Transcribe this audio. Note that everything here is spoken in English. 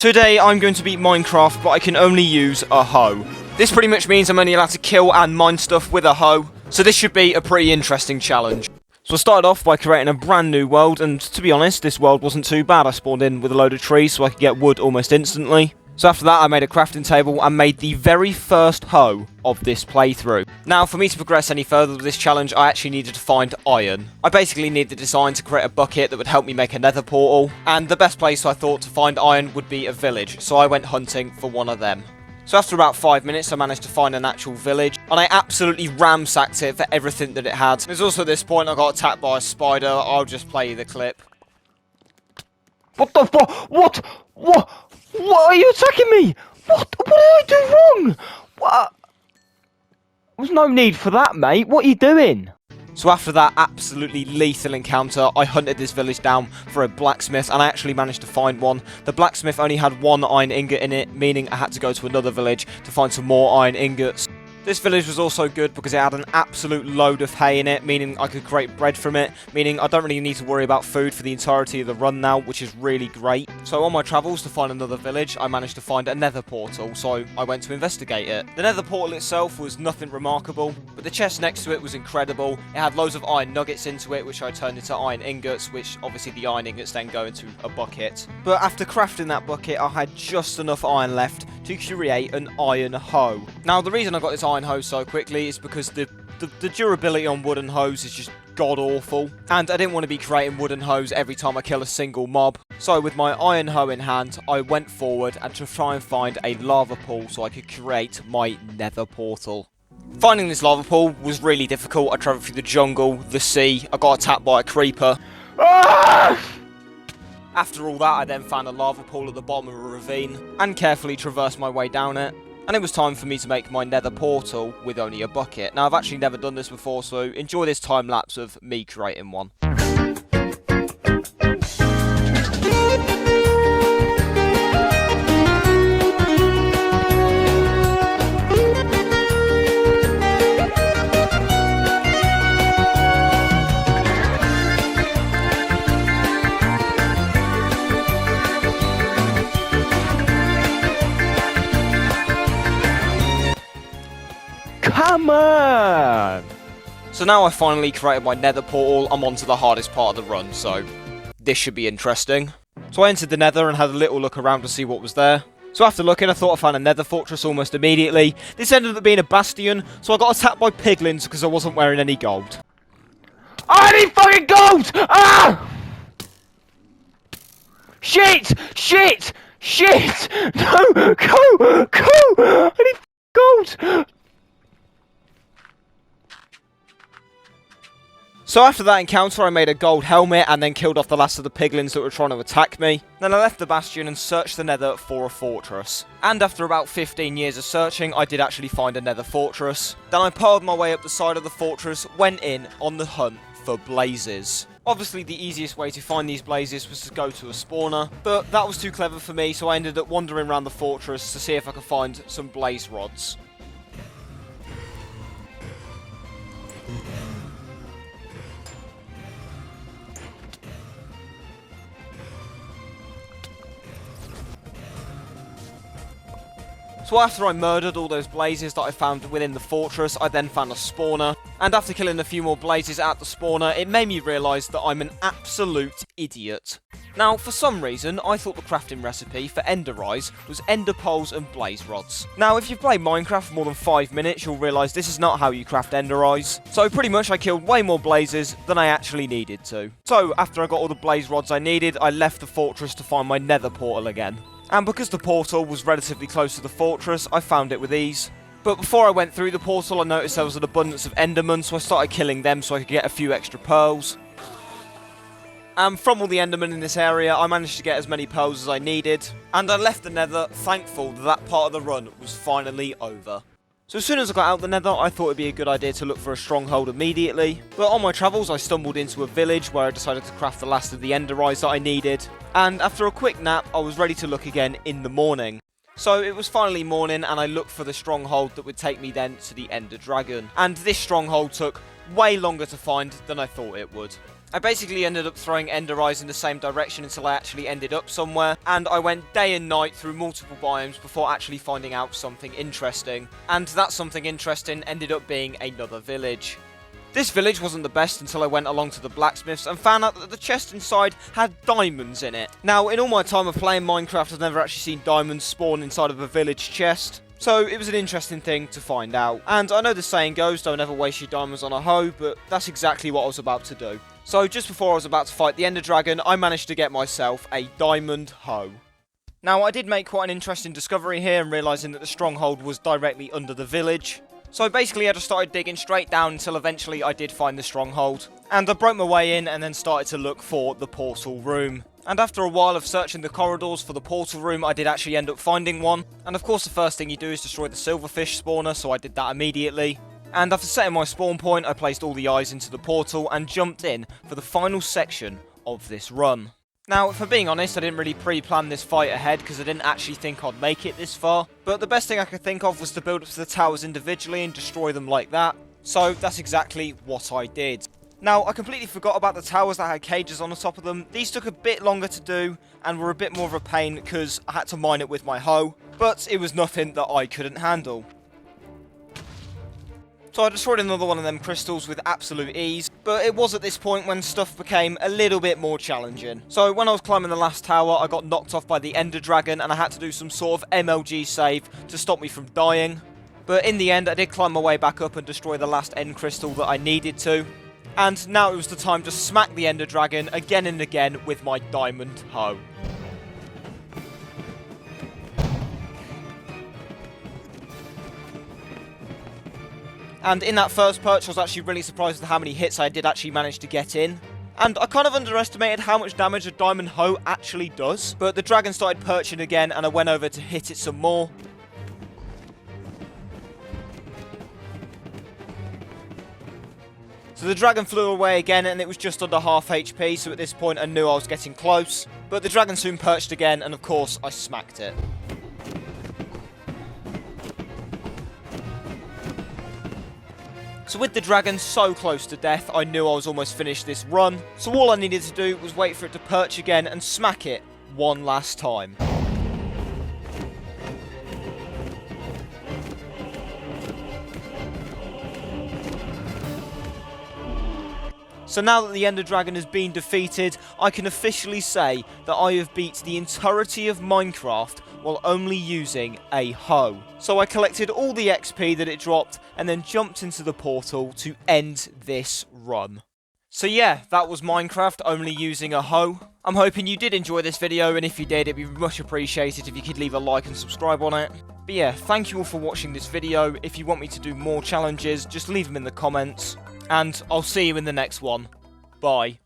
Today I'm going to beat Minecraft, but I can only use a hoe. This pretty much means I'm only allowed to kill and mine stuff with a hoe, so this should be a pretty interesting challenge. So I started off by creating a brand new world, and to be honest, this world wasn't too bad. I spawned in with a load of trees so I could get wood almost instantly. So after that I made a crafting table and made the very first hoe of this playthrough. Now for me to progress any further with this challenge I actually needed to find iron. I basically needed the design to create a bucket that would help me make a nether portal, and the best place I thought to find iron would be a village, so I went hunting for one of them. So after about 5 minutes I managed to find an actual village, and I absolutely ramsacked it for everything that it had. There's also at this point I got attacked by a spider. I'll just play you the clip. What the fuck? What? What are you attacking me? What did I do wrong? What? There's no need for that, mate. What are you doing? So after that absolutely lethal encounter, I hunted this village down for a blacksmith, and I actually managed to find one. The blacksmith only had one iron ingot in it, meaning I had to go to another village to find some more iron ingots. This village was also good because it had an absolute load of hay in it, meaning I could create bread from it, meaning I don't really need to worry about food for the entirety of the run now, which is really great. So on my travels to find another village, I managed to find a nether portal, so I went to investigate it. The nether portal itself was nothing remarkable, but the chest next to it was incredible. It had loads of iron nuggets into it, which I turned into iron ingots, which obviously the iron ingots then go into a bucket. But after crafting that bucket, I had just enough iron left to create an iron hoe. Now the reason I got this iron hoe so quickly is because the durability on wooden hoes is just god awful, and I didn't want to be creating wooden hoes every time I kill a single mob. So with my iron hoe in hand, I went forward and to try and find a lava pool so I could create my nether portal. Finding this lava pool was really difficult. I travelled through the jungle, the sea, I got attacked by a creeper. After all that, I then found a lava pool at the bottom of a ravine and carefully traversed my way down it. And it was time for me to make my nether portal with only a bucket. Now, I've actually never done this before, so enjoy this time lapse of me creating one. Come on! So now I finally created my nether portal. I'm on to the hardest part of the run, so this should be interesting. So I entered the nether and had a little look around to see what was there. So after looking, I thought I found a nether fortress almost immediately. This ended up being a bastion, so I got attacked by piglins because I wasn't wearing any gold. I need fucking gold! Ah! Shit! No! Go! I need gold! So after that encounter, I made a gold helmet and then killed off the last of the piglins that were trying to attack me. Then I left the bastion and searched the nether for a fortress. And after about 15 years of searching, I did actually find a nether fortress. Then I piled my way up the side of the fortress, went in on the hunt for blazes. Obviously the easiest way to find these blazes was to go to a spawner, but that was too clever for me, so I ended up wandering around the fortress to see if I could find some blaze rods. So after I murdered all those blazes that I found within the fortress, I then found a spawner. And after killing a few more blazes at the spawner, it made me realise that I'm an absolute idiot. Now, for some reason, I thought the crafting recipe for ender eyes was ender poles and blaze rods. Now, if you've played Minecraft for more than 5 minutes, you'll realise this is not how you craft ender eyes. So pretty much I killed way more blazes than I actually needed to. So after I got all the blaze rods I needed, I left the fortress to find my nether portal again. And because the portal was relatively close to the fortress, I found it with ease. But before I went through the portal, I noticed there was an abundance of endermen, so I started killing them so I could get a few extra pearls. And from all the endermen in this area, I managed to get as many pearls as I needed. And I left the nether thankful that that part of the run was finally over. So as soon as I got out the nether, I thought it'd be a good idea to look for a stronghold immediately. But on my travels, I stumbled into a village where I decided to craft the last of the ender eyes that I needed. And after a quick nap, I was ready to look again in the morning. So it was finally morning, and I looked for the stronghold that would take me then to the Ender Dragon. And this stronghold took way longer to find than I thought it would. I basically ended up throwing ender eyes in the same direction until I actually ended up somewhere, and I went day and night through multiple biomes before actually finding out something interesting. And that something interesting ended up being another village. This village wasn't the best until I went along to the blacksmiths and found out that the chest inside had diamonds in it. Now, in all my time of playing Minecraft, I've never actually seen diamonds spawn inside of a village chest. So it was an interesting thing to find out. And I know the saying goes, don't ever waste your diamonds on a hoe, but that's exactly what I was about to do. So just before I was about to fight the Ender Dragon, I managed to get myself a diamond hoe. Now, I did make quite an interesting discovery here and realising that the stronghold was directly under the village. So basically I just started digging straight down until eventually I did find the stronghold. And I broke my way in and then started to look for the portal room. And after a while of searching the corridors for the portal room, I did actually end up finding one. And of course the first thing you do is destroy the silverfish spawner, so I did that immediately. And after setting my spawn point, I placed all the eyes into the portal and jumped in for the final section of this run. Now, if I'm being honest, I didn't really pre-plan this fight ahead because I didn't actually think I'd make it this far. But the best thing I could think of was to build up to the towers individually and destroy them like that. So that's exactly what I did. Now, I completely forgot about the towers that had cages on the top of them. These took a bit longer to do and were a bit more of a pain because I had to mine it with my hoe. But it was nothing that I couldn't handle. So I destroyed another one of them crystals with absolute ease, but it was at this point when stuff became a little bit more challenging. So when I was climbing the last tower, I got knocked off by the Ender Dragon and I had to do some sort of MLG save to stop me from dying. But in the end, I did climb my way back up and destroy the last end crystal that I needed to. And now it was the time to smack the Ender Dragon again and again with my diamond hoe. And in that first perch, I was actually really surprised with how many hits I did actually manage to get in. And I kind of underestimated how much damage a diamond hoe actually does. But the dragon started perching again and I went over to hit it some more. So the dragon flew away again and it was just under half HP, so at this point I knew I was getting close. But the dragon soon perched again and of course I smacked it. So with the dragon so close to death, I knew I was almost finished this run. So all I needed to do was wait for it to perch again and smack it one last time. So now that the Ender Dragon has been defeated, I can officially say that I have beat the entirety of Minecraft while only using a hoe. So I collected all the XP that it dropped and then jumped into the portal to end this run. So yeah, that was Minecraft only using a hoe. I'm hoping you did enjoy this video, and if you did, it'd be much appreciated if you could leave a like and subscribe on it. But yeah, thank you all for watching this video. If you want me to do more challenges, just leave them in the comments. And I'll see you in the next one. Bye.